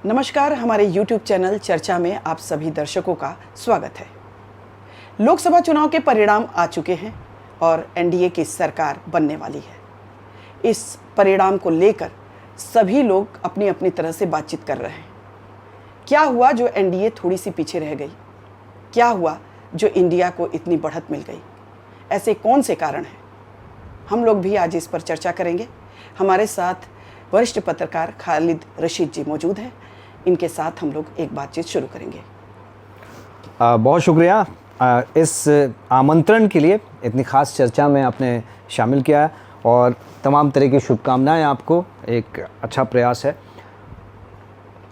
नमस्कार, हमारे YouTube channel चर्चा में आप सभी दर्शकों का स्वागत है। लोकसभा चुनाव के परिणाम आ चुके हैं और एनडीए की सरकार बनने वाली है। इस परिणाम को लेकर सभी लोग अपनी अपनी तरह से बातचीत कर रहे हैं। क्या हुआ जो एनडीए थोड़ी सी पीछे रह गई? क्या हुआ जो इंडिया को इतनी बढ़त मिल गई? ऐसे कौन से कारण हैं? हम लोग भी आज इस पर चर्चा करेंगे। हमारे साथ वरिष्ठ पत्रकार खालिद रशीद जी मौजूद हैं। इनके साथ हम लोग एक बातचीत शुरू करेंगे। बहुत शुक्रिया इस आमंत्रण के लिए, इतनी ख़ास चर्चा में आपने शामिल किया और तमाम तरह की शुभकामनाएं आपको। एक अच्छा प्रयास है।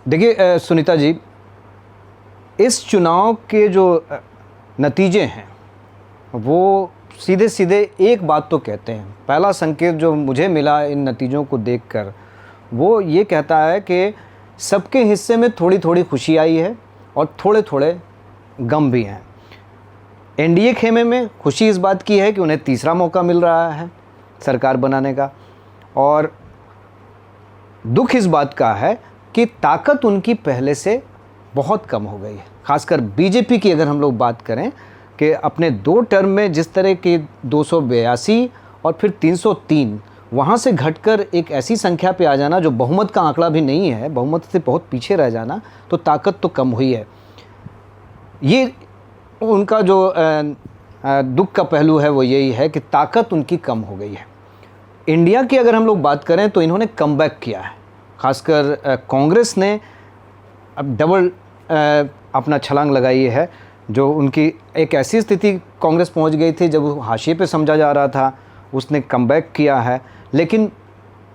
देखिए सुनीता जी, इस चुनाव के जो नतीजे हैं वो सीधे सीधे एक बात तो कहते हैं। पहला संकेत जो मुझे मिला इन नतीजों को देखकर वो ये कहता है कि सबके हिस्से में थोड़ी थोड़ी खुशी आई है और थोड़े थोड़े गम भी हैं। एनडीए खेमे में खुशी इस बात की है कि उन्हें तीसरा मौका मिल रहा है सरकार बनाने का, और दुख इस बात का है कि ताकत उनकी पहले से बहुत कम हो गई है। खासकर बीजेपी की अगर हम लोग बात करें कि अपने 2 टर्म में जिस तरह के 282 और फिर 303 वहाँ से घटकर एक ऐसी संख्या पे आ जाना जो बहुमत का आंकड़ा भी नहीं है, बहुमत से बहुत पीछे रह जाना, तो ताकत तो कम हुई है। ये उनका जो दुख का पहलू है वो यही है कि ताकत उनकी कम हो गई है। इंडिया की अगर हम लोग बात करें तो इन्होंने कमबैक किया है। खासकर कांग्रेस ने अब डबल अपना छलांग लगाई है। जो उनकी एक ऐसी स्थिति कांग्रेस पहुंच गई थी जब वो हाशिए पे समझा जा रहा था, उसने कमबैक किया है। लेकिन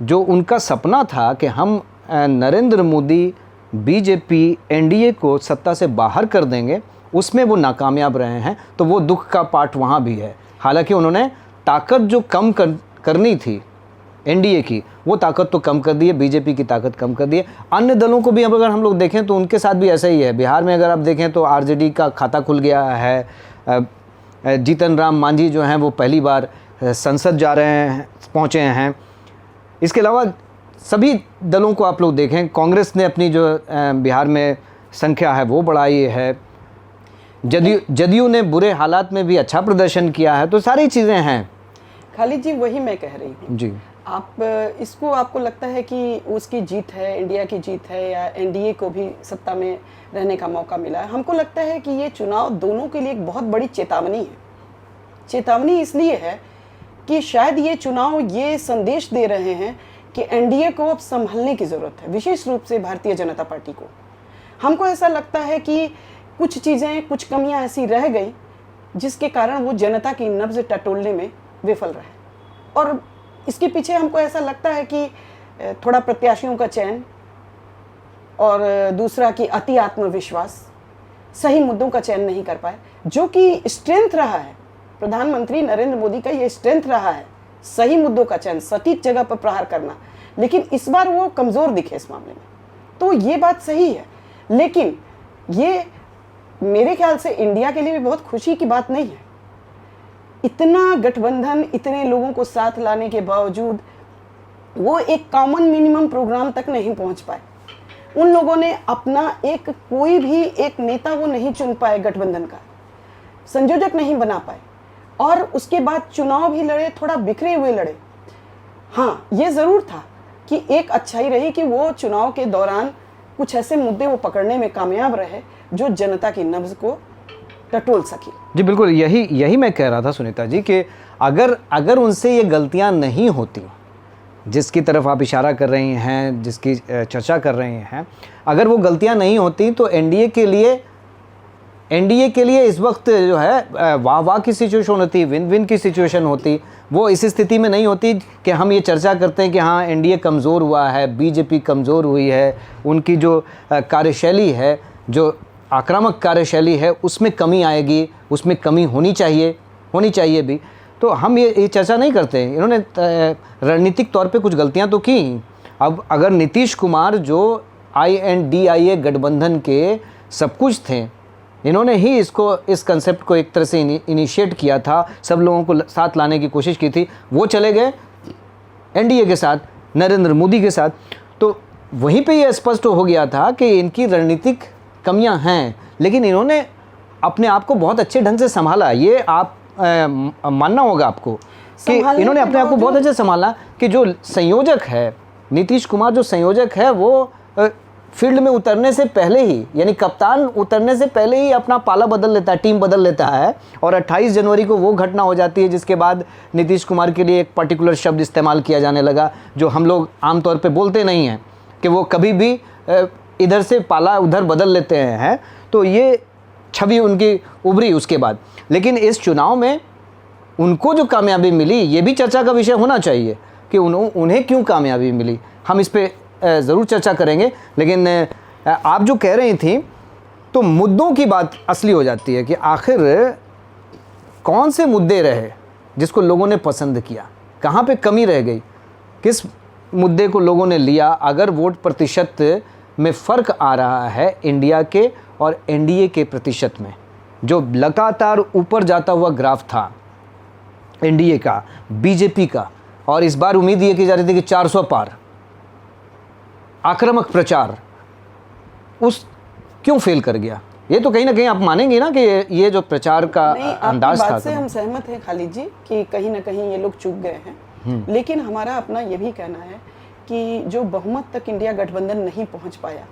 जो उनका सपना था कि हम नरेंद्र मोदी, बीजेपी, एनडीए को सत्ता से बाहर कर देंगे, उसमें वो नाकामयाब रहे हैं। तो वो दुख का पार्ट वहाँ भी है। हालांकि उन्होंने ताकत जो कम करनी थी एनडीए की, वो ताकत तो कम कर दी है, बीजेपी की ताकत कम कर दी है। अन्य दलों को भी अगर हम लोग देखें तो उनके साथ भी ऐसा ही है। बिहार में अगर आप देखें तो आरजेडी का खाता खुल गया है। जीतन राम मांझी जो हैं वो पहली बार संसद जा रहे हैं, पहुँचे हैं। इसके अलावा सभी दलों को आप लोग देखें, कांग्रेस ने अपनी जो बिहार में संख्या है वो बढ़ाई है। जदयू ने बुरे हालात में भी अच्छा प्रदर्शन किया है। तो सारी चीज़ें हैं। खालिद जी, वही मैं कह रही हूँ जी। आपको लगता है कि उसकी जीत है, इंडिया की जीत है, या एनडीए को भी सत्ता में रहने का मौका मिला है? हमको लगता है कि ये चुनाव दोनों के लिए एक बहुत बड़ी चेतावनी है। चेतावनी इसलिए है कि शायद ये चुनाव ये संदेश दे रहे हैं कि एनडीए को अब संभलने की ज़रूरत है, विशेष रूप से भारतीय जनता पार्टी को। हमको ऐसा लगता है कि कुछ चीज़ें, कुछ कमियां ऐसी रह गई जिसके कारण वो जनता की नब्ज़ टटोलने में विफल रहे। और इसके पीछे हमको ऐसा लगता है कि थोड़ा प्रत्याशियों का चयन और दूसरा कि अति आत्मविश्वास, सही मुद्दों का चयन नहीं कर पाए, जो कि स्ट्रेंथ रहा है। प्रधानमंत्री नरेंद्र मोदी का ये स्ट्रेंथ रहा है, सही मुद्दों का चयन, सटीक जगह पर प्रहार करना। लेकिन इस बार वो कमज़ोर दिखे इस मामले में। तो ये बात सही है, लेकिन ये मेरे ख्याल से इंडिया के लिए भी बहुत खुशी की बात नहीं है। इतना गठबंधन, इतने लोगों को साथ लाने के बावजूद वो एक कॉमन मिनिमम प्रोग्राम तक नहीं पहुंच पाए। उन लोगों ने अपना कोई भी एक नेता वो नहीं चुन पाए, गठबंधन का संयोजक नहीं बना पाए, और उसके बाद चुनाव भी लड़े, थोड़ा बिखरे हुए लड़े। हाँ, ये ज़रूर था कि एक अच्छाई रही कि वो चुनाव के दौरान कुछ ऐसे मुद्दे वो पकड़ने में कामयाब रहे जो जनता की नब्ज़ को टटोल सके। जी बिल्कुल, यही मैं कह रहा था सुनीता जी कि अगर उनसे ये गलतियां नहीं होती जिसकी तरफ आप इशारा कर रही हैं, जिसकी चर्चा कर रही हैं, अगर वो गलतियां नहीं होती तो एनडीए के लिए इस वक्त जो है वाह की सिचुएशन होती, विन विन की सिचुएशन होती। वो इस स्थिति में नहीं होती कि हम ये चर्चा करते हैं कि हाँ एनडीए कमज़ोर हुआ है, बीजेपी कमज़ोर हुई है, उनकी जो कार्यशैली है, जो आक्रामक कार्यशैली है, उसमें कमी आएगी, उसमें कमी होनी चाहिए भी। तो हम ये चर्चा नहीं करते। इन्होंने रणनीतिक तौर पे कुछ गलतियां तो की। अब अगर नीतीश कुमार जो INDIA गठबंधन के सब कुछ थे, इन्होंने ही इस कंसेप्ट को एक तरह से इनिशिएट किया था, सब लोगों को साथ लाने की कोशिश की थी, वो चले गए एनडीए के साथ, नरेंद्र मोदी के साथ। तो वहीं पे ये स्पष्ट हो गया था कि इनकी रणनीतिक कमियां हैं, लेकिन इन्होंने अपने आप को बहुत अच्छे ढंग से संभाला। ये आप मानना होगा आपको कि इन्होंने अपने आप को बहुत अच्छे संभाला कि जो संयोजक है नीतीश कुमार, जो संयोजक है वो फील्ड में उतरने से पहले ही, यानी कप्तान उतरने से पहले ही अपना पाला बदल लेता है, टीम बदल लेता है। और 28 जनवरी को वो घटना हो जाती है जिसके बाद नीतीश कुमार के लिए एक पर्टिकुलर शब्द इस्तेमाल किया जाने लगा जो हम लोग आमतौर पे बोलते नहीं हैं, कि वो कभी भी इधर से पाला उधर बदल लेते हैं। तो ये छवि उनकी उभरी उसके बाद। लेकिन इस चुनाव में उनको जो कामयाबी मिली, ये भी चर्चा का विषय होना चाहिए कि उन्हें क्यों कामयाबी मिली। हम इस पे ज़रूर चर्चा करेंगे। लेकिन आप जो कह रही थी, तो मुद्दों की बात असली हो जाती है कि आखिर कौन से मुद्दे रहे जिसको लोगों ने पसंद किया, कहाँ पे कमी रह गई, किस मुद्दे को लोगों ने लिया। अगर वोट प्रतिशत में फ़र्क आ रहा है इंडिया के और एनडीए के प्रतिशत में, जो लगातार ऊपर जाता हुआ ग्राफ था एनडीए का, बीजेपी का, और इस बार उम्मीद ये की जा रही थी कि 400 पार, आक्रामक प्रचार उस क्यों फेल कर गया। ये तो कहीं ना कहीं आप मानेंगे ना कि ये जो प्रचार का अंदाज था। बात से हम सहमत हैं खालिद जी कि कहीं ना कहीं ये लोग चूक गए हैं। लेकिन हमारा अपना ये भी कहना है कि जो बहुमत तक इंडिया गठबंधन नहीं पहुंच पाया,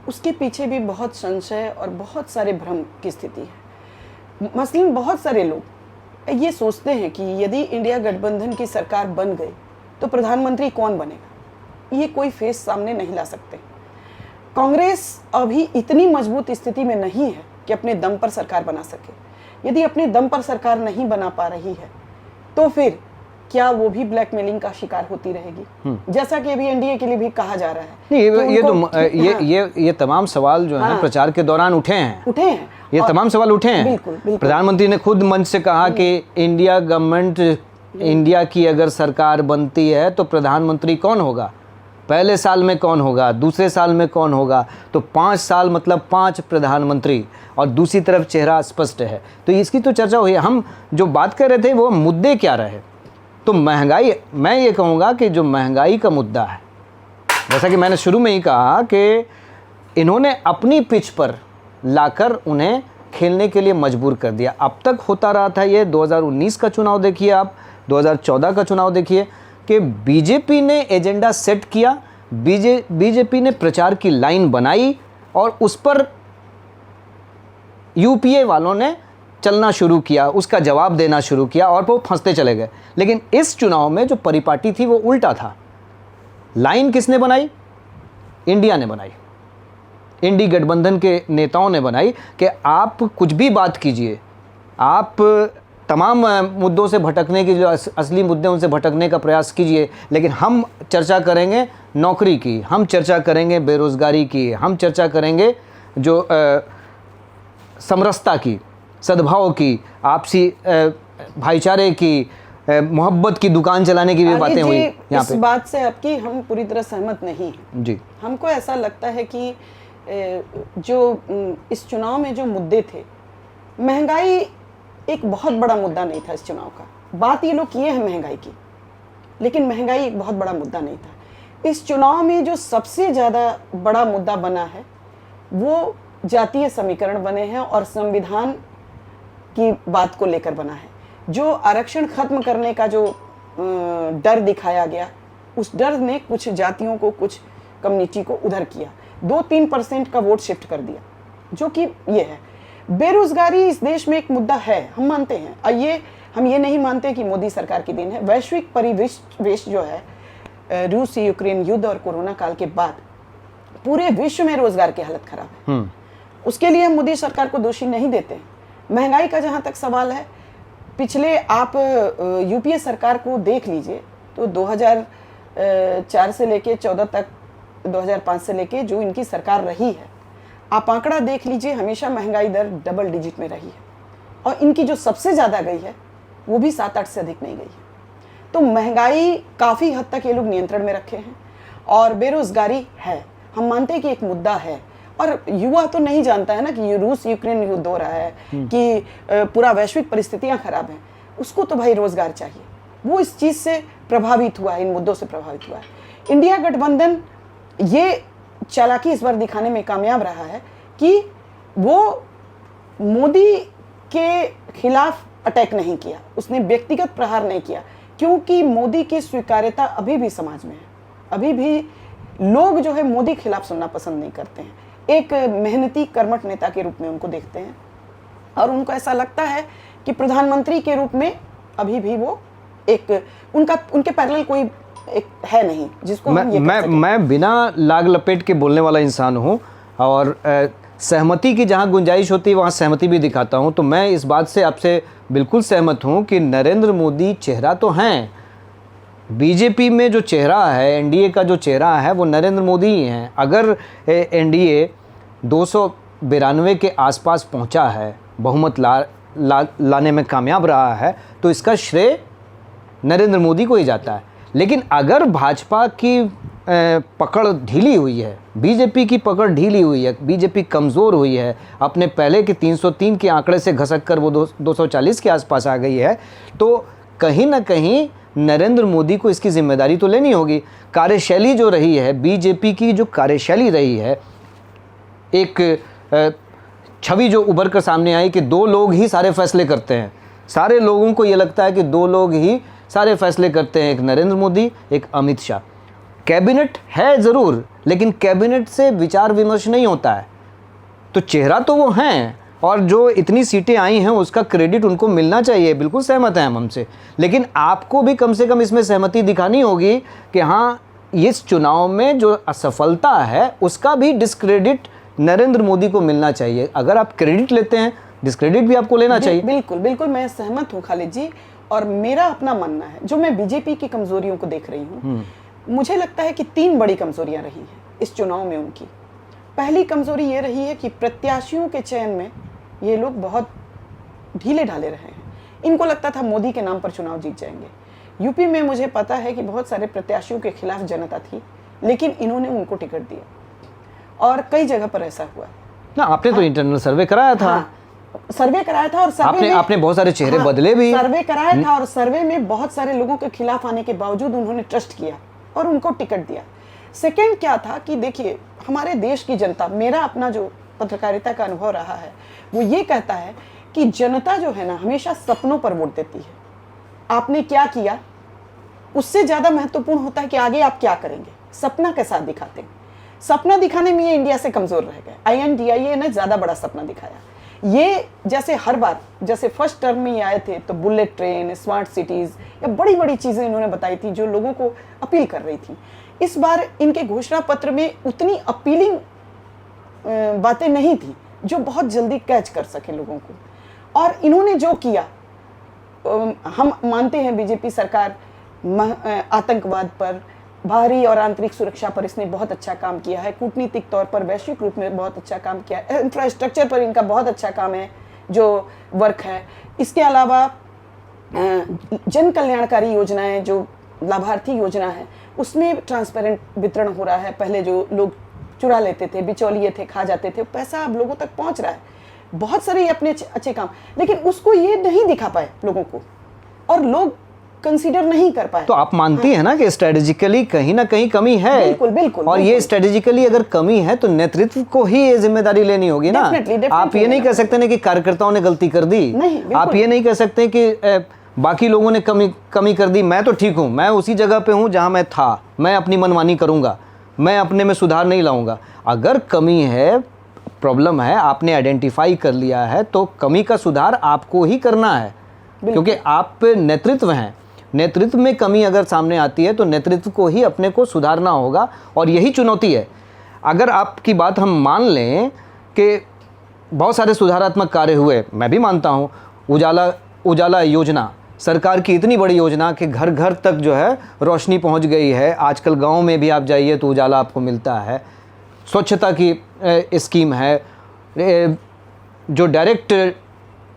उसके पीछे भी बहुत संशय और बहुत सारे भ्रम की स्थिति है। मसलन बहुत सारे लोग ये सोचते हैं कि यदि इंडिया गठबंधन की सरकार बन गई तो प्रधानमंत्री कौन बनेगा, ये कोई फेस सामने नहीं ला सकते। कांग्रेस अभी इतनी मजबूत स्थिति में नहीं है कि अपने दम पर सरकार बना सके। यदि अपने दम पर सरकार नहीं बना पा रही है तो फिर क्या वो भी ब्लैकमेलिंग का शिकार होती रहेगी, जैसा कि अभी एनडीए के लिए भी कहा जा रहा है। नहीं, ये तमाम सवाल जो है प्रचार के दौरान उठे हैं। ये तमाम सवाल उठे हैं। बिल्कुल। प्रधानमंत्री ने खुद मंच से कहा कि इंडिया गवर्नमेंट, इंडिया की अगर सरकार बनती है तो प्रधानमंत्री कौन होगा, पहले साल में कौन होगा, दूसरे साल में कौन होगा। तो 5 साल मतलब 5 प्रधानमंत्री, और दूसरी तरफ चेहरा स्पष्ट है। तो इसकी तो चर्चा हुई। हम जो बात कर रहे थे वो मुद्दे क्या रहे, तो महंगाई, मैं ये कहूँगा कि जो महंगाई का मुद्दा है, जैसा कि मैंने शुरू में ही कहा कि इन्होंने अपनी पिच पर लाकर उन्हें खेलने के लिए मजबूर कर दिया। अब तक होता रहा था ये, 2019 का चुनाव देखिए आप, 2014 का चुनाव देखिए कि बीजेपी ने एजेंडा सेट किया, बीजेपी ने प्रचार की लाइन बनाई और उस पर यूपीए वालों ने चलना शुरू किया, उसका जवाब देना शुरू किया और वो फंसते चले गए। लेकिन इस चुनाव में जो परिपाटी थी वो उल्टा था। लाइन किसने बनाई? इंडिया ने बनाई, इंडी गठबंधन के नेताओं ने बनाई कि आप कुछ भी बात कीजिए, आप तमाम मुद्दों से भटकने की, जो असली मुद्दे उनसे भटकने का प्रयास कीजिए, लेकिन हम चर्चा करेंगे नौकरी की, हम चर्चा करेंगे बेरोज़गारी की, हम चर्चा करेंगे जो समरसता की, सद्भाव की, आपसी भाईचारे की, मोहब्बत की दुकान चलाने की भी बातें हुई यहाँ पे। इस बात से आपकी हम पूरी तरह सहमत नहीं हैं जी। हमको ऐसा लगता है कि जो इस चुनाव में जो मुद्दे थे, महंगाई एक बहुत बड़ा मुद्दा नहीं था इस चुनाव का। बात ये लोग किए हैं महंगाई की, लेकिन महंगाई एक बहुत बड़ा मुद्दा नहीं था। इस चुनाव में जो सबसे ज़्यादा बड़ा मुद्दा बना है वो जातीय समीकरण बने हैं और संविधान की बात को लेकर बना है। जो आरक्षण खत्म करने का जो डर दिखाया गया, उस डर ने कुछ जातियों को, कुछ कम्युनिटी को उधर किया, 2-3% का वोट शिफ्ट कर दिया, जो कि ये है। बेरोजगारी इस देश में एक मुद्दा है, हम मानते हैं। हम ये नहीं मानते कि मोदी सरकार की देन है। वैश्विक परिवेश जो है, रूस यूक्रेन युद्ध और कोरोना काल के बाद पूरे विश्व में रोजगार की हालत खराब है। उसके लिए हम मोदी सरकार को दोषी नहीं देते हैं। महंगाई का जहाँ तक सवाल है, पिछले आप यूपीए सरकार को देख लीजिए तो 2004 से लेके 14 तक, 2005 से लेके जो इनकी सरकार रही है, आप आंकड़ा देख लीजिए, हमेशा महंगाई दर डबल डिजिट में रही है। और इनकी जो सबसे ज़्यादा गई है वो भी 7-8 से अधिक नहीं गई है। तो महंगाई काफ़ी हद तक ये लोग नियंत्रण में रखे हैं। और बेरोजगारी है, हम मानते हैं कि एक मुद्दा है। और युवा तो नहीं जानता है ना कि रूस यूक्रेन युद्ध हो रहा है, कि पूरा वैश्विक परिस्थितियां खराब हैं। उसको तो भाई रोजगार चाहिए। वो इस चीज़ से प्रभावित हुआ है, इन मुद्दों से प्रभावित हुआ है। इंडिया गठबंधन ये चालाकी इस बार दिखाने में कामयाब रहा है कि वो मोदी के खिलाफ अटैक नहीं किया, उसने व्यक्तिगत प्रहार नहीं किया, क्योंकि मोदी की स्वीकार्यता अभी भी समाज में है। अभी भी लोग जो है मोदी के खिलाफ सुनना पसंद नहीं करते हैं, एक मेहनती कर्मठ नेता के रूप में उनको देखते हैं और उनको ऐसा लगता है कि प्रधानमंत्री के रूप में अभी भी वो एक उनके पैरेलल कोई एक है नहीं जिसको हम ये कह सकें। मैं बिना लाग लपेट के बोलने वाला इंसान हूँ और सहमति की जहाँ गुंजाइश होती है वहाँ सहमति भी दिखाता हूँ। तो मैं इस बात से आपसे बिल्कुल सहमत हूँ कि नरेंद्र मोदी चेहरा तो हैं, बीजेपी में जो चेहरा है, एनडीए का जो चेहरा है वो नरेंद्र मोदी ही हैं। अगर एनडीए 292 के आसपास पहुंचा है, बहुमत लाने में कामयाब रहा है, तो इसका श्रेय नरेंद्र मोदी को ही जाता है। लेकिन अगर भाजपा की पकड़ ढीली हुई है, बीजेपी की पकड़ ढीली हुई है, बीजेपी कमज़ोर हुई है, अपने पहले के 303 के आंकड़े से घसक कर वो 240 के आसपास आ गई है, तो कहीं ना कहीं नरेंद्र मोदी को इसकी जिम्मेदारी तो लेनी होगी। कार्यशैली जो रही है, बीजेपी की जो कार्यशैली रही है, एक छवि जो उभर कर सामने आई कि 2 लोग ही सारे फैसले करते हैं। सारे लोगों को ये लगता है कि 2 लोग ही सारे फैसले करते हैं, एक नरेंद्र मोदी, एक अमित शाह। कैबिनेट है ज़रूर, लेकिन कैबिनेट से विचार विमर्श नहीं होता है। तो चेहरा तो वो हैं और जो इतनी सीटें आई हैं उसका क्रेडिट उनको मिलना चाहिए, बिल्कुल सहमत हैं हम हमसे। लेकिन आपको भी कम से कम इसमें सहमति दिखानी होगी कि हाँ, इस चुनाव में जो असफलता है उसका भी डिस्क्रेडिट नरेंद्र मोदी को मिलना चाहिए। अगर आप क्रेडिट लेते हैं, डिस्क्रेडिट भी आपको लेना चाहिए। बिल्कुल बिल्कुल, मैं सहमत हूँ खालिद जी। और मेरा अपना मानना है, जो मैं बीजेपी की कमजोरियों को देख रही हूँ, मुझे लगता है कि 3 बड़ी कमजोरियां रही हैं इस चुनाव में उनकी। पहली कमजोरी ये रही है कि प्रत्याशियों के चयन में ये लोग बहुत ढीले ढाले रहे हैं। इनको लगता था मोदी के नाम पर चुनाव जीत जाएंगे। यूपी में मुझे पता है कि बहुत सारे प्रत्याशियों के खिलाफ जनता थी, लेकिन इन्होंने उनको टिकट दिया और कई जगह पर ऐसा हुआ ना। आपने तो इंटरनल सर्वे कराया था। हाँ, सर्वे कराया था और सर्वे में आपने बहुत सारे चेहरे बदले भी। सर्वे कराया था और सर्वे में बहुत सारे लोगों के खिलाफ आने के बावजूद उन्होंने ट्रस्ट किया और उनको टिकट दिया। सेकंड क्या था कि देखिए, हमारे देश की जनता, मेरा अपना जो पत्रकारिता का अनुभव रहा है वो ये कहता है कि जनता जो है ना, हमेशा सपनों पर वोट देती है। आपने क्या किया उससे ज्यादा महत्वपूर्ण होता है कि आगे आप क्या करेंगे, सपना के साथ दिखाते हैं। सपना दिखाने में ये इंडिया से कमजोर रह गए। INDIA ने ज्यादा बड़ा सपना दिखाया। ये जैसे हर बार, जैसे फर्स्ट टर्म में ये आए थे तो बुलेट ट्रेन, स्मार्ट सिटीज या बड़ी बड़ी चीजें इन्होंने बताई थी जो लोगों को अपील कर रही थी। इस बार इनके घोषणा पत्र में उतनी अपीलिंग बातें नहीं थी जो बहुत जल्दी कैच कर सके लोगों को। और इन्होंने जो किया, हम मानते हैं बीजेपी सरकार आतंकवाद पर, बाहरी और आंतरिक सुरक्षा पर इसने बहुत अच्छा काम किया है, कूटनीतिक तौर पर वैश्विक रूप में बहुत अच्छा काम किया है, इंफ्रास्ट्रक्चर पर इनका बहुत अच्छा काम है जो वर्क है। इसके अलावा जन कल्याणकारी योजनाएं, जो लाभार्थी योजना है उसमें ट्रांसपेरेंट वितरण हो रहा है। पहले जो लोग चुरा लेते थे, बिचौलिए थे, खा जाते थे, पैसा अब लोगों तक पहुंच रहा है। बहुत सारे अपने अच्छे काम, लेकिन उसको ये नहीं दिखा पाए लोगों को और लोग कंसीडर नहीं कर पाए। तो आप मानती हैं ना कि स्ट्रेटेजिकली कहीं ना कहीं कमी है। बिल्कुल बिल्कुल। और ये स्ट्रेटेजिकली अगर कमी है तो नेतृत्व को ही ये जिम्मेदारी लेनी होगी ना। आप ये नहीं कह सकते ना कि कार्यकर्ताओं ने गलती कर दी। नहीं, आप ये नहीं कह सकते कि बाकी लोगों ने कमी कर दी, मैं तो ठीक हूँ, मैं उसी जगह पे हूँ जहाँ मैं था, मैं अपनी मनमानी करूँगा, मैं अपने में सुधार नहीं लाऊंगा। अगर कमी है, प्रॉब्लम है, आपने आइडेंटिफाई कर लिया है, तो कमी का सुधार आपको ही करना है, क्योंकि आप नेतृत्व हैं। नेतृत्व में कमी अगर सामने आती है तो नेतृत्व को ही अपने को सुधारना होगा और यही चुनौती है। अगर आपकी बात हम मान लें कि बहुत सारे सुधारात्मक कार्य हुए, मैं भी मानता हूँ, उजाला योजना, सरकार की इतनी बड़ी योजना कि घर घर तक जो है रोशनी पहुँच गई है। आजकल गाँव में भी आप जाइए तो उजाला आपको मिलता है। स्वच्छता की स्कीम है, जो डायरेक्ट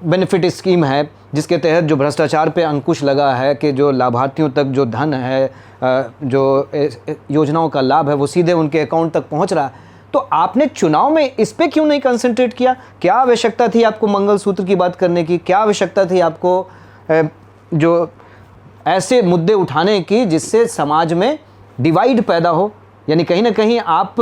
बेनिफिट स्कीम है जिसके तहत जो भ्रष्टाचार पे अंकुश लगा है कि जो लाभार्थियों तक जो धन है, जो योजनाओं का लाभ है वो सीधे उनके अकाउंट तक पहुंच रहा है। तो आपने चुनाव में इस पे क्यों नहीं कंसंट्रेट किया? क्या आवश्यकता थी आपको मंगलसूत्र की बात करने की? क्या आवश्यकता थी आपको जो ऐसे मुद्दे उठाने की जिससे समाज में डिवाइड पैदा हो? यानी कहीं ना कहीं आप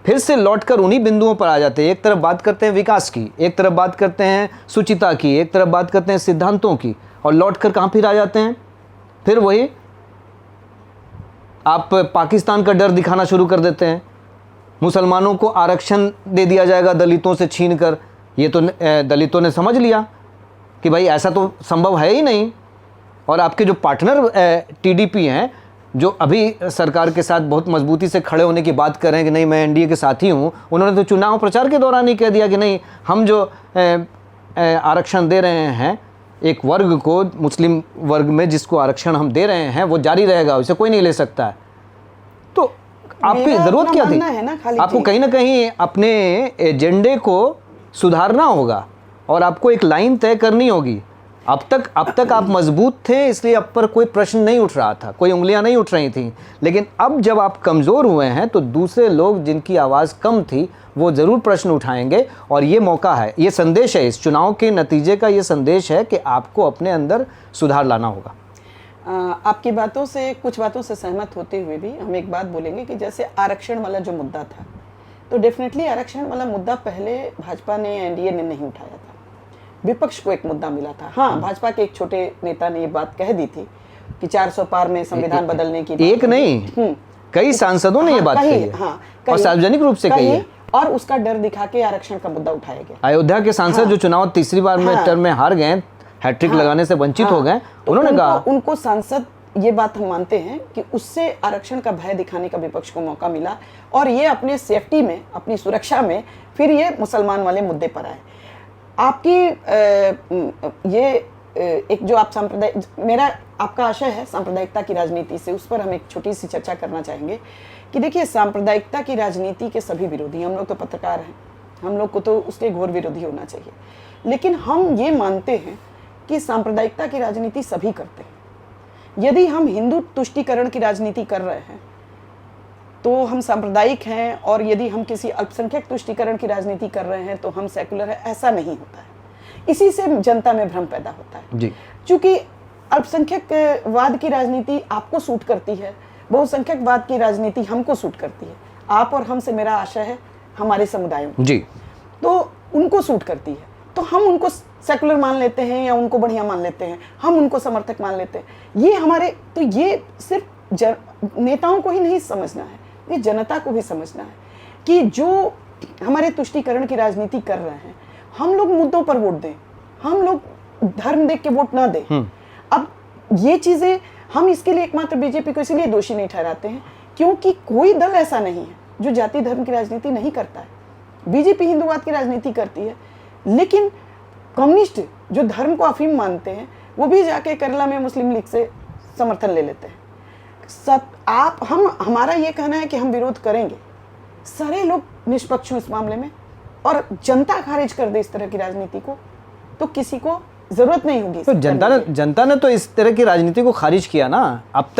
फिर से लौटकर उन्हीं बिंदुओं पर आ जाते हैं। एक तरफ बात करते हैं विकास की, एक तरफ बात करते हैं सुचिता की, एक तरफ बात करते हैं सिद्धांतों की, और लौटकर कहाँ फिर आ जाते हैं? फिर वही आप पाकिस्तान का डर दिखाना शुरू कर देते हैं। मुसलमानों को आरक्षण दे दिया जाएगा दलितों से छीन कर। ये तो दलितों ने समझ लिया कि भाई ऐसा तो संभव है ही नहीं। और आपके जो पार्टनर टीडीपी हैं, जो अभी सरकार के साथ बहुत मजबूती से खड़े होने की बात कर रहे हैं कि नहीं मैं एनडीए के साथ ही हूँ, उन्होंने तो चुनाव प्रचार के दौरान ही कह दिया कि नहीं, हम जो आरक्षण दे रहे हैं एक वर्ग को, मुस्लिम वर्ग में जिसको आरक्षण हम दे रहे हैं वो जारी रहेगा, उसे कोई नहीं ले सकता है। तो आपकी ज़रूरत क्या थी? आपको कहीं ना कहीं अपने एजेंडे को सुधारना होगा और आपको एक लाइन तय करनी होगी। अब तक आप मजबूत थे, इसलिए अब पर कोई प्रश्न नहीं उठ रहा था, कोई उंगलियां नहीं उठ रही थीं। लेकिन अब जब आप कमज़ोर हुए हैं तो दूसरे लोग जिनकी आवाज़ कम थी वो ज़रूर प्रश्न उठाएंगे। और ये मौका है, ये संदेश है, इस चुनाव के नतीजे का ये संदेश है कि आपको अपने अंदर सुधार लाना होगा। आपकी बातों से, कुछ बातों से सहमत होते हुए भी हम एक बात बोलेंगे कि जैसे आरक्षण वाला जो मुद्दा था, तो डेफिनेटली आरक्षण वाला मुद्दा पहले भाजपा ने, एनडीए ने नहीं उठाया था, विपक्ष को एक मुद्दा मिला था। हाँ, भाजपा के एक छोटे नेता ने ये बात कह दी थी कि 400 पार में संविधान बदलने की, एक नहीं कई सांसदों ने ये बात कही है, और सार्वजनिक रूप से कही है, और उसका डर दिखा के आरक्षण का मुद्दा उठाया गया। अयोध्या के सांसद जो चुनाव तीसरी बार में टर्म में हार गए, हैट्रिक लगाने से वंचित हो गए, उन्होंने कहा, उनको सांसद, ये बात हम मानते हैं कि उससे आरक्षण का भय दिखाने का विपक्ष को मौका मिला, और ये अपने सेफ्टी में, अपनी सुरक्षा में फिर ये मुसलमान वाले मुद्दे पर आए। आपकी ये एक जो आप सांप्रदायिक, मेरा आपका आशय है सांप्रदायिकता की राजनीति से, उस पर हम एक छोटी सी चर्चा करना चाहेंगे कि देखिए, सांप्रदायिकता की राजनीति के सभी विरोधी, हम लोग तो पत्रकार हैं, हम लोग को तो उसके घोर विरोधी होना चाहिए, लेकिन हम ये मानते हैं कि सांप्रदायिकता की राजनीति सभी करते हैं। यदि हम हिंदू तुष्टीकरण की राजनीति कर रहे हैं तो हम सांप्रदायिक हैं, और यदि हम किसी अल्पसंख्यक तुष्टीकरण की राजनीति कर रहे हैं तो हम सेकुलर है, ऐसा नहीं होता है। इसी से जनता में भ्रम पैदा होता है जी। क्योंकि अल्पसंख्यकवाद की राजनीति आपको सूट करती है, बहुसंख्यकवाद की राजनीति हमको सूट करती है। आप और हम से मेरा आशय है हमारे समुदायों जी, तो उनको सूट करती है, तो हम उनको सेकुलर मान लेते हैं या उनको बढ़िया मान लेते हैं, हम उनको समर्थक मान लेते हैं। ये हमारे, तो ये सिर्फ नेताओं को ही नहीं समझना है, ये जनता को भी समझना है कि जो हमारे तुष्टीकरण की राजनीति कर रहे हैं, हम लोग मुद्दों पर वोट दें, हम लोग धर्म देख के वोट ना दें। अब ये चीज़ें हम इसके लिए एकमात्र बीजेपी को इसीलिए दोषी नहीं ठहराते हैं क्योंकि कोई दल ऐसा नहीं है जो जाति धर्म की राजनीति नहीं करता है। बीजेपी हिंदूवाद की राजनीति करती है, लेकिन कम्युनिस्ट जो धर्म को अफीम मानते हैं वो भी जाके केरला में मुस्लिम लीग से समर्थन ले लेते हैं। हमारा ये कहना है कि हम विरोध करेंगे, सारे लोग निष्पक्ष हों इस मामले में, और जनता खारिज कर दे इस तरह की राजनीति को, तो किसी को जरूरत नहीं होगी। तो जनता ने तो इस तरह की राजनीति को खारिज किया ना। अब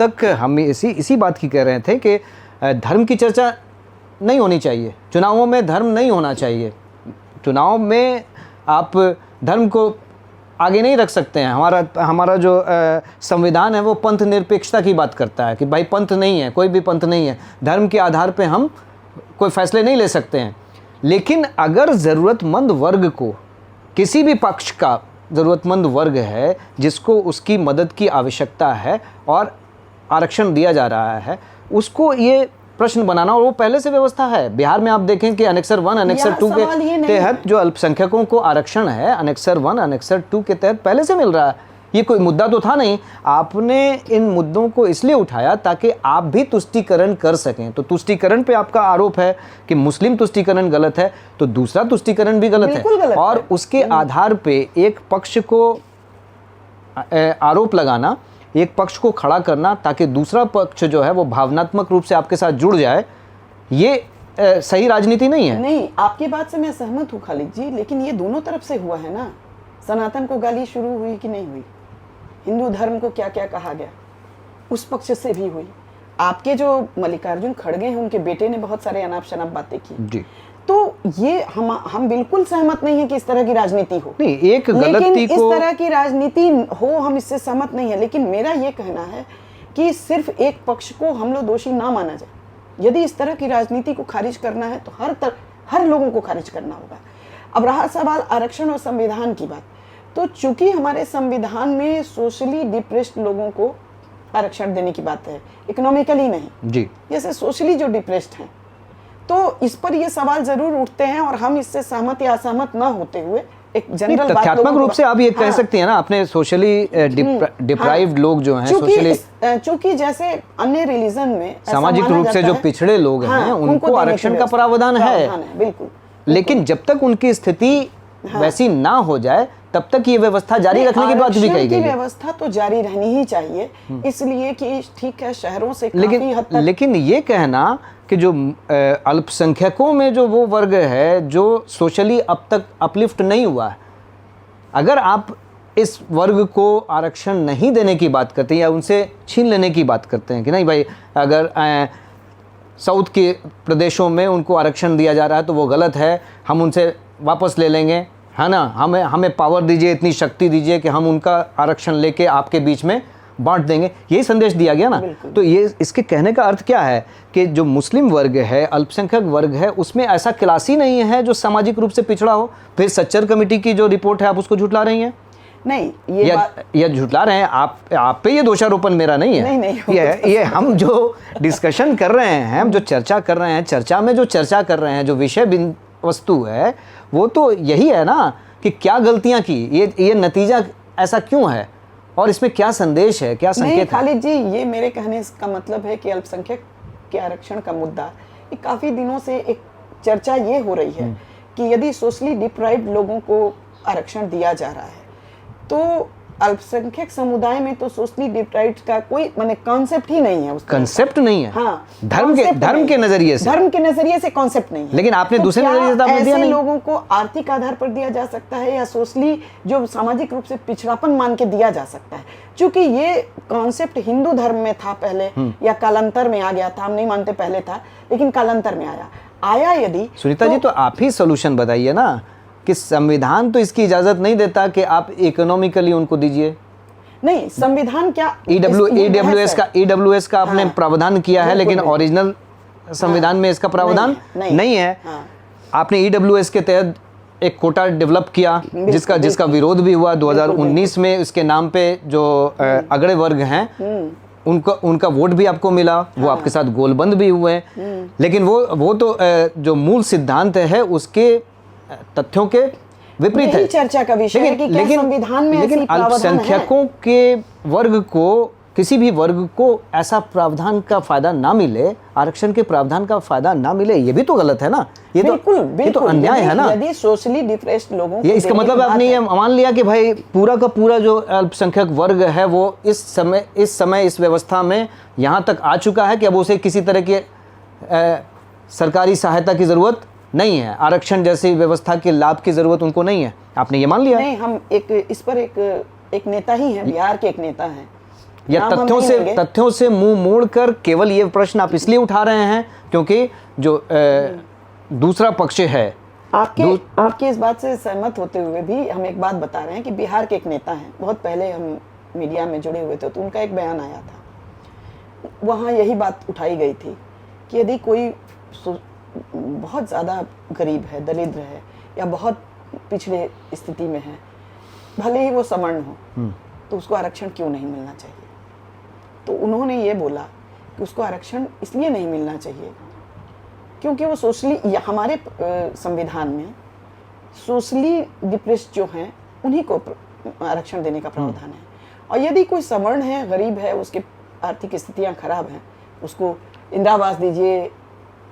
तक हम इसी बात की कह रहे थे कि धर्म की चर्चा नहीं होनी चाहिए, चुनावों में धर्म नहीं होना चाहिए, चुनाव में आप धर्म को आगे नहीं रख सकते हैं। हमारा जो संविधान है वो पंथ निरपेक्षता की बात करता है कि भाई पंथ नहीं है, कोई भी पंथ नहीं है, धर्म के आधार पे हम कोई फैसले नहीं ले सकते हैं। लेकिन अगर ज़रूरतमंद वर्ग को, किसी भी पक्ष का ज़रूरतमंद वर्ग है जिसको उसकी मदद की आवश्यकता है और आरक्षण दिया जा रहा है, उसको ये प्रश्न बनाना, और वो पहले से व्यवस्था है। बिहार में आप देखें कि अनेक्सर 1 अनेक्सर 2 के तहत जो अल्पसंख्यकों को आरक्षण है, अनेक्सर 1 अनेक्सर 2 के तहत पहले से मिल रहा है। ये कोई मुद्दा तो था नहीं। आपने इन मुद्दों को इसलिए उठाया ताकि आप भी तुष्टीकरण कर सकें। तो तुष्टीकरण पे आपका आरोप है कि मुस्लिम तुष्टीकरण गलत है, तो दूसरा तुष्टीकरण भी गलत है, और उसके आधार पे एक पक्ष को आरोप लगाना, एक पक्ष को खड़ा करना ताकि दूसरा पक्ष जो है वो भावनात्मक रूप से आपके साथ जुड़ जाए, ये सही राजनीति नहीं है। नहीं, आपकी बात से मैं सहमत हूँ खालिद जी, लेकिन ये दोनों तरफ से हुआ है ना। सनातन को गाली शुरू हुई कि नहीं हुई, हिंदू धर्म को क्या क्या कहा गया, उस पक्ष से भी हुई। आपके जो मल्लिकार्जुन खड़गे हैं, उनके बेटे ने बहुत सारे अनाप शनाप बातें की जी। तो ये हम बिल्कुल सहमत नहीं है कि इस तरह की राजनीति हो, नहीं, एक गलती को, इस तरह की राजनीति हो, हम इससे सहमत नहीं है। लेकिन मेरा ये कहना है कि सिर्फ एक पक्ष को हम लोग दोषी ना माना जाए। यदि इस तरह की राजनीति को खारिज करना है तो हर लोगों को खारिज करना होगा। अब रहा सवाल आरक्षण और संविधान की बात, तो चूंकि हमारे संविधान में सोशली डिप्रेस्ड लोगों को आरक्षण देने की बात है, इकोनॉमिकली नहीं जी, जैसे सोशली जो डिप्रेस्ड हैं, तो इस पर ये सवाल जरूर उठते हैं और हम इससे सहमत या असहमत न होते हुए एक जनरल बात तथ्यात्मक रूप से आप ये कह सकती हैं ना, अपने सोशली डिप्राइव्ड लोग जो हैं, सोशली चूंकि जैसे अन्य रिलीजन में ऐसा सामाजिक माना रूप से जाता जो है, पिछड़े लोग हाँ, हैं उनको उनको देने की आरक्षण का व्यवस्था- प्रावधान है, बिल्कुल। लेकिन जब तक उनकी स्थिति वैसी ना हो जाए तब तक ये व्यवस्था जारी रखने की बात भी कही गई है। व्यवस्था तो जारी रहनी ही चाहिए, इसलिए कि ठीक है शहरों से काफी हद तक, लेकिन ये कहना कि जो अल्पसंख्यकों में जो वो वर्ग है जो सोशली अब तक अपलिफ्ट नहीं हुआ है, अगर आप इस वर्ग को आरक्षण नहीं देने की बात करते हैं या उनसे छीन लेने की बात करते हैं कि नहीं भाई अगर साउथ के प्रदेशों में उनको आरक्षण दिया जा रहा है तो वो गलत है, हम उनसे वापस ले लेंगे, है ना, हमें पावर दीजिए, इतनी शक्ति दीजिए कि हम उनका आरक्षण लेके आपके बीच में बांट देंगे, यही संदेश दिया गया ना। तो ये इसके कहने का अर्थ क्या है कि जो मुस्लिम वर्ग है, अल्पसंख्यक वर्ग है, उसमें ऐसा क्लास ही नहीं है जो सामाजिक रूप से पिछड़ा हो। फिर सच्चर कमेटी की जो रिपोर्ट है आप उसको झुठला रही हैं? नहीं, या झुठला रहे हैं आप पे ये दोषारोपण मेरा नहीं है। नहीं, ये हम जो डिस्कशन कर रहे हैं, हम जो चर्चा कर रहे हैं, चर्चा में जो चर्चा कर रहे हैं, जो विषय वस्तु है वो तो यही है ना कि क्या गलतियां की, ये नतीजा ऐसा क्यों है और इसमें क्या संदेश है, क्या संकेत है? खालिद जी, ये मेरे कहने का मतलब है कि अल्पसंख्यक के आरक्षण का मुद्दा ये काफी दिनों से एक चर्चा ये हो रही है कि यदि सोशली डिप्राइव्ड लोगों को आरक्षण दिया जा रहा है तो अल्पसंख्यक समुदाय में तो सोशली डिप्राइव्ड का कोई माने कॉन्सेप्ट ही नहीं है, उसका कॉन्सेप्ट नहीं है। हाँ, धर्म के नजरिए से कॉन्सेप्ट नहीं है। लेकिन आपने दूसरे नजरिए से आपने दिया नहीं। लोगों को आर्थिक आधार पर दिया जा सकता है या सोशली जो सामाजिक रूप से पिछड़ापन मान के दिया जा सकता है, क्योंकि ये कॉन्सेप्ट हिंदू धर्म में था पहले या कालांतर में आ गया था, हम नहीं मानते पहले था लेकिन कालांतर में आया यदि। सुनीता जी, तो आप ही सोल्यूशन बताइए ना कि संविधान तो इसकी इजाजत नहीं देता कि आप इकोनॉमिकली उनको दीजिए। नहीं, संविधान क्या ईडब्ल्यूएस का आपने प्रावधान किया है, लेकिन ओरिजिनल संविधान में इसका प्रावधान नहीं है। आपने ईडब्ल्यूएस के तहत एक कोटा डेवलप किया जिसका विरोध भी हुआ 2019 में। इसके नाम पे जो अगड़े वर्ग हैं उनका वोट भी आपको मिला, वो आपके साथ गोलबंद भी हुए, लेकिन वो तो जो मूल सिद्धांत है उसके तथ्यों के विपरीत है। चर्चा का विषय है कि क्या संविधान में ऐसी प्रावधान है? अल्पसंख्यकों के वर्ग को, किसी भी वर्ग को ऐसा प्रावधान का फायदा ना मिले, आरक्षण के प्रावधान का फायदा ना मिले, ये भी तो गलत है ना। ये तो अन्याय है ना। यदि सोशली डिप्रेस्ड लोगों ये इसका मतलब आपने ये मान लिया कि भाई पूरा का पूरा जो अल्पसंख्यक वर्ग है वो इस समय इस व्यवस्था में यहाँ तक आ चुका है कि अब उसे किसी तरह की सरकारी सहायता की जरूरत नहीं है, आरक्षण जैसी व्यवस्था के लाभ की जरूरत उनको नहीं है। आपने ये मान लिया? नहीं, हम इस पर एक नेता ही हैं, बिहार के एक नेता हैं, या तथ्यों से मुंह मोड़कर केवल ये प्रश्न आप इसलिए उठा रहे हैं क्योंकि जो दूसरा पक्ष है। आपकी इस बात से सहमत होते हुए भी हम एक बात बता रहे हैं कि बिहार के एक नेता हैं, बहुत पहले हम मीडिया में जुड़े हुए थे तो उनका एक बयान आया था, वहाँ यही बात उठाई गई थी कि यदि कोई बहुत ज़्यादा गरीब है, दरिद्र है या बहुत पिछड़े स्थिति में है, भले ही वो सवर्ण हो, तो उसको आरक्षण क्यों नहीं मिलना चाहिए। तो उन्होंने ये बोला कि उसको आरक्षण इसलिए नहीं मिलना चाहिए क्योंकि वो सोशली, हमारे संविधान में सोशली डिप्रेस्ड जो हैं उन्हीं को आरक्षण देने का प्रावधान है, और यदि कोई सवर्ण है, गरीब है, उसके आर्थिक स्थितियाँ खराब हैं, उसको इंदिरा आवास दीजिए,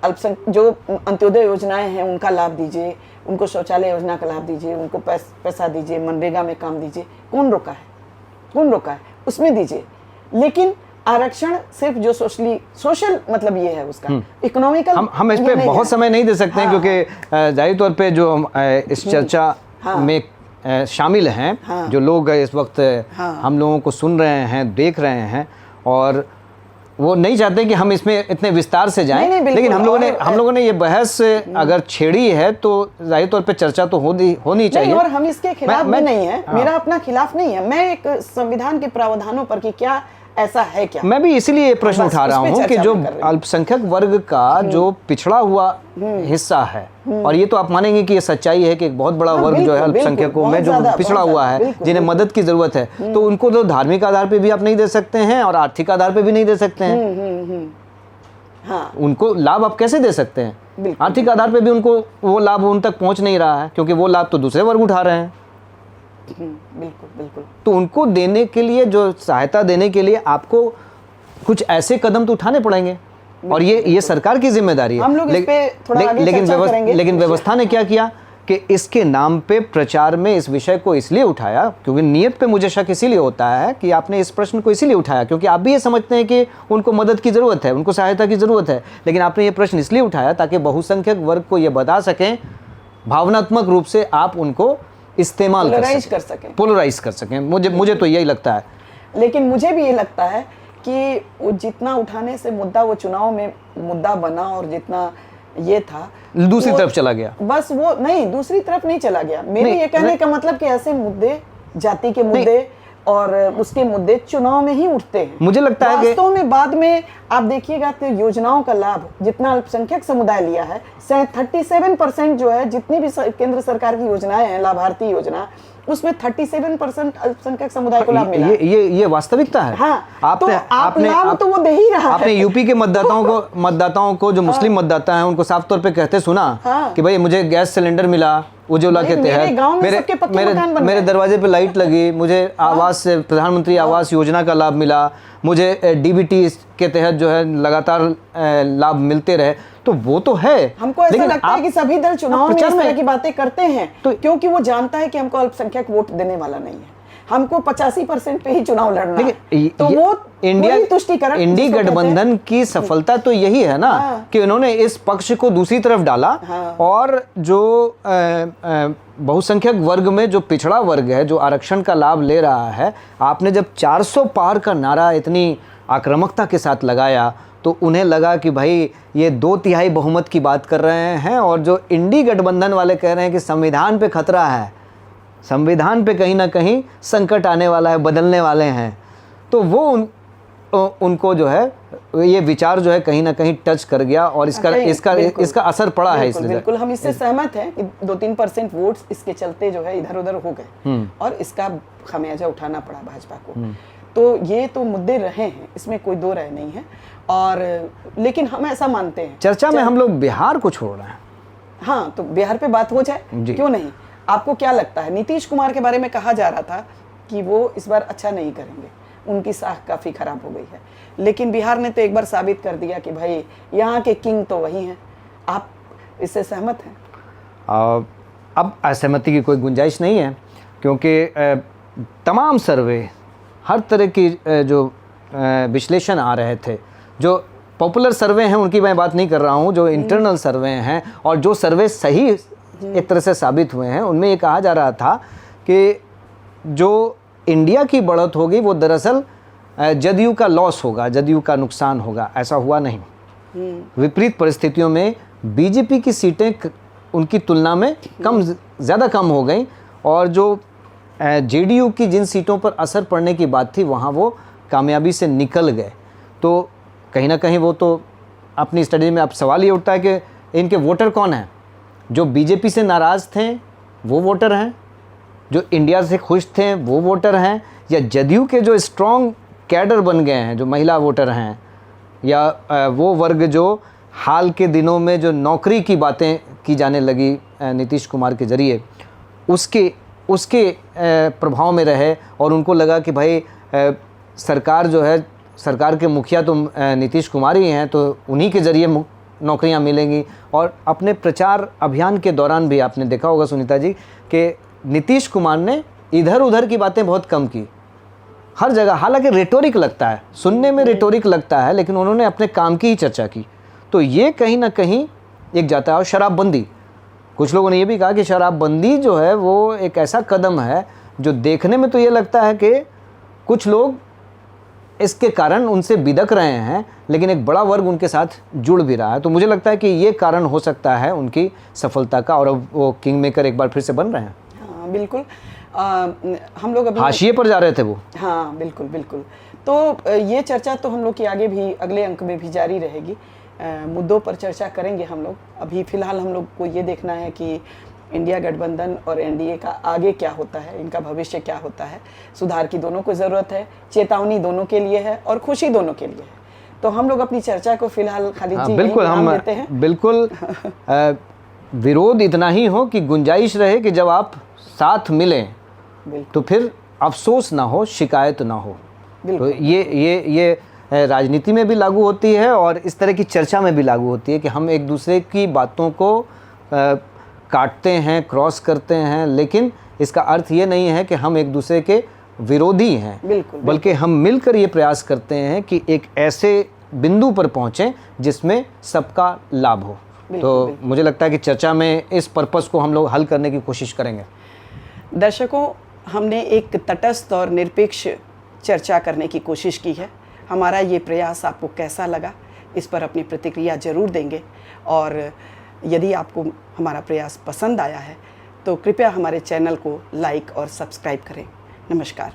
जो अंत्योदय योजनाएं हैं उनका लाभ दीजिए, उनको शौचालय योजना का लाभ दीजिए, उनको पैसा दीजिए, मनरेगा में काम दीजिए, कौन रोका है, उसमें दीजिए। लेकिन आरक्षण सिर्फ जो सोशल मतलब ये है उसका इकोनॉमिकल, हम इस पे बहुत समय नहीं दे सकते हैं क्योंकि जाहिर तौर पे जो इस चर्चा में शामिल हैं, जो लोग इस वक्त हम लोगों को सुन रहे हैं, देख रहे हैं, और वो नहीं चाहते कि हम इसमें इतने विस्तार से जाएं। लेकिन हम लोगों ने ये बहस अगर छेड़ी है तो जाहिर तौर पे चर्चा तो होनी चाहिए। और हम इसके खिलाफ भी नहीं है, मेरा अपना खिलाफ नहीं है, मैं एक संविधान के प्रावधानों पर कि क्या ऐसा है क्या? मैं भी इसीलिए ये प्रश्न बस उठा रहा उस पे हूँ कि चर्चा जो मैं कर रही हूँ। अल्पसंख्यक वर्ग का जो पिछड़ा हुआ हिस्सा है, और ये तो आप मानेंगे कि ये सच्चाई है कि एक बहुत बड़ा हाँ, वर्ग जो है बिल्कुल, अल्पसंख्यकों बिल्कुल, में जो बहुत ज़्यादा, पिछड़ा बहुत हुआ ज़्यादा, है, बिल्कुल, जिन्हें बिल्कुल। मदद की जरूरत है, तो उनको तो धार्मिक आधार पे भी आप नहीं दे सकते हैं और आर्थिक आधार पे भी नहीं दे सकते हैं। हाँ, उनको लाभ आप कैसे दे सकते हैं? बिल्कुल, आर्थिक आधार पे भी उनको वो लाभ उन तक पहुंच नहीं रहा है, क्योंकि वो लाभ तो दूसरे वर्ग उठा रहे हैं। बिल्कुल, बिल्कुल। तो उनको देने के लिए, जो सहायता देने के लिए आपको कुछ ऐसे कदम तो उठाने पड़ेंगे, और ये सरकार की जिम्मेदारी है। हम लोग इस पे थोड़ा आगे चर्चा करेंगे। लेकिन व्यवस्था ने क्या किया कि इसके नाम पे प्रचार में इस विषय को इसलिए उठाया, क्योंकि नियत पे मुझे शक इसीलिए होता है कि आपने इस प्रश्न को इसीलिए उठाया क्योंकि आप भी ये समझते हैं कि उनको मदद की ज़रूरत है, उनको सहायता की ज़रूरत है, लेकिन आपने ये प्रश्न इसलिए उठाया ताकि बहुसंख्यक वर्ग को ये बता सकें, भावनात्मक रूप से आप उनको इस्तेमाल कर सकें, पोलराइज कर सकें। मुझे तो यही लगता है। लेकिन मुझे भी ये लगता है कि वो जितना उठाने से मुद्दा वो चुनाव में मुद्दा बना और जितना ये था दूसरी तरफ चला गया। बस वो नहीं, दूसरी तरफ नहीं चला गया। मेरे ये कहने का मतलब कि ऐसे मुद्दे, जाति के मुद्दे और उसके मुद्दे चुनाव में ही उठते हैं। मुझे लगता है कि वास्तव में बाद में आप देखिएगा तो योजनाओं का लाभ जितना अल्पसंख्यक समुदाय लिया है, 37% जो है जितनी भी केंद्र सरकार की योजनाएं हैं, लाभार्थी योजना, उसमें 37% अल्पसंख्यक समुदाय को लाभ मिला। ये वास्तविकता है। हाँ, तो लाभ तो वो दे ही रहा है। आपने यूपी के मतदाताओं को जो मुस्लिम मतदाता हैं उनको साफ तौर पे कहते सुना कि भाई मुझे गैस सिलेंडर मिला उज्ज्वला के तहत, मेरे दरवाजे पे लाइट लगी, मुझे आवास से प्रधानमंत्री आवास योजना का लाभ मिला, मुझे डीबीटी के तहत जो है लगातार लाभ मिलते रहे। तो वो तो है। हमको ऐसा लगता है कि सभी दल चुनाव में इस तरह की बातें करते हैं तो क्योंकि वो जानता है कि हमको अल्पसंख्यक वोट देने वाला नहीं है, हमको 85% पे ही चुनाव लड़ना है। तो वो तुष्टिकरण, इंडी गठबंधन की सफलता तो यही है ना कि उन्होंने इस पक्ष को दूसरी तरफ डाला और जो बहुसंख्यक वर्ग में जो पिछड़ा वर्ग है, जो आरक्षण का लाभ ले रहा है, आपने जब 400 पार का नारा इतनी आक्रामकता के साथ लगाया तो उन्हें लगा कि भाई ये 2/3 बहुमत की बात कर रहे हैं, और जो इंडी गठबंधन वाले कह रहे हैं कि संविधान पे खतरा है, संविधान पे कहीं ना कहीं संकट आने वाला है, बदलने वाले हैं, तो वो उनको जो है ये विचार जो है कहीं ना कहीं टच कर गया और इसका असर पड़ा है। इसलिए बिल्कुल हम इससे सहमत हैं कि 2-3% वोट्स इसके चलते जो है इधर उधर हो गए और इसका खमियाजा उठाना पड़ा भाजपा को। तो ये तो मुद्दे रहे हैं, इसमें कोई दो राय नहीं है। और लेकिन हम ऐसा मानते हैं, चर्चा में हम लोग बिहार को छोड़ रहे हैं। हाँ, तो बिहार पे बात हो जाए, क्यों नहीं। आपको क्या लगता है, नीतीश कुमार के बारे में कहा जा रहा था कि वो इस बार अच्छा नहीं करेंगे, उनकी साख काफ़ी खराब हो गई है, लेकिन बिहार ने तो एक बार साबित कर दिया कि भाई यहाँ के किंग तो वही हैं। आप इससे सहमत हैं? अब असहमति की कोई गुंजाइश नहीं है, क्योंकि तमाम सर्वे, हर तरह की जो विश्लेषण आ रहे थे, जो पॉपुलर सर्वे हैं उनकी मैं बात नहीं कर रहा हूँ, जो इंटरनल सर्वे हैं और जो सर्वे सही एक तरह से साबित हुए हैं, उनमें ये कहा जा रहा था कि जो इंडिया की बढ़त होगी वो दरअसल जदयू का लॉस होगा, जदयू का नुकसान होगा। ऐसा हुआ नहीं। विपरीत परिस्थितियों में बीजेपी की सीटें उनकी तुलना में ज़्यादा कम हो गई, और जो जेडीयू की जिन सीटों पर असर पड़ने की बात थी वहाँ वो कामयाबी से निकल गए। तो कहीं ना कहीं वो तो अपनी स्टडी में अब सवाल ये उठता है कि इनके वोटर कौन हैं? जो बीजेपी से नाराज़ थे वो वोटर हैं, जो इंडिया से खुश थे वो वोटर हैं, या जदयू के जो स्ट्रॉन्ग कैडर बन गए हैं, जो महिला वोटर हैं, या वो वर्ग जो हाल के दिनों में जो नौकरी की बातें की जाने लगी नीतीश कुमार के ज़रिए, उसके प्रभाव में रहे और उनको लगा कि भाई सरकार जो है, सरकार के मुखिया तो नीतीश कुमार ही हैं, तो उन्हीं के ज़रिए नौकरियां मिलेंगी। और अपने प्रचार अभियान के दौरान भी आपने देखा होगा सुनीता जी कि नीतीश कुमार ने इधर उधर की बातें बहुत कम की, हर जगह, हालांकि रेटोरिक लगता है, सुनने में रेटोरिक लगता है, लेकिन उन्होंने अपने काम की ही चर्चा की। तो ये कहीं ना कहीं एक जाता है। और शराबबंदी, कुछ लोगों ने ये भी कहा कि शराबबंदी जो है वो एक ऐसा कदम है जो देखने में तो ये लगता है कि कुछ लोग इसके कारण उनसे बिदक रहे हैं, लेकिन एक बड़ा वर्ग उनके साथ जुड़ भी रहा है। तो मुझे लगता है कि ये कारण हो सकता है उनकी सफलता का, और अब वो किंग मेकर एक बार फिर से बन रहे हैं। हाँ बिल्कुल। हम लोग अभी हाशिए पर जा रहे थे वो। हाँ बिल्कुल बिल्कुल। तो ये चर्चा तो हम लोग की आगे भी अगले अंक में भी जारी रहेगी। मुद्दों पर चर्चा करेंगे हम लोग। अभी फ़िलहाल हम लोग को ये देखना है कि इंडिया गठबंधन और एनडीए का आगे क्या होता है, इनका भविष्य क्या होता है। सुधार की दोनों को ज़रूरत है, चेतावनी दोनों के लिए है और खुशी दोनों के लिए है। तो हम लोग अपनी चर्चा को फिलहाल खालिद जी बिल्कुल यहीं हम विराम देते हैं। बिल्कुल विरोध इतना ही हो कि गुंजाइश रहे कि जब आप साथ मिलें तो फिर अफसोस ना हो, शिकायत ना हो। तो ये राजनीति में भी लागू होती है और इस तरह की चर्चा में भी लागू होती है कि हम एक दूसरे की बातों को काटते हैं, क्रॉस करते हैं, लेकिन इसका अर्थ ये नहीं है कि हम एक दूसरे के विरोधी हैं। बिल्कुल, बल्कि हम मिलकर ये प्रयास करते हैं कि एक ऐसे बिंदु पर पहुँचें जिसमें सबका लाभ हो। तो मुझे लगता है कि चर्चा में इस पर्पस को हम लोग हल करने की कोशिश करेंगे। दर्शकों, हमने एक तटस्थ और निरपेक्ष चर्चा करने की कोशिश की है। हमारा ये प्रयास आपको कैसा लगा, इस पर अपनी प्रतिक्रिया ज़रूर देंगे। और यदि आपको हमारा प्रयास पसंद आया है तो कृपया हमारे चैनल को लाइक और सब्सक्राइब करें। नमस्कार।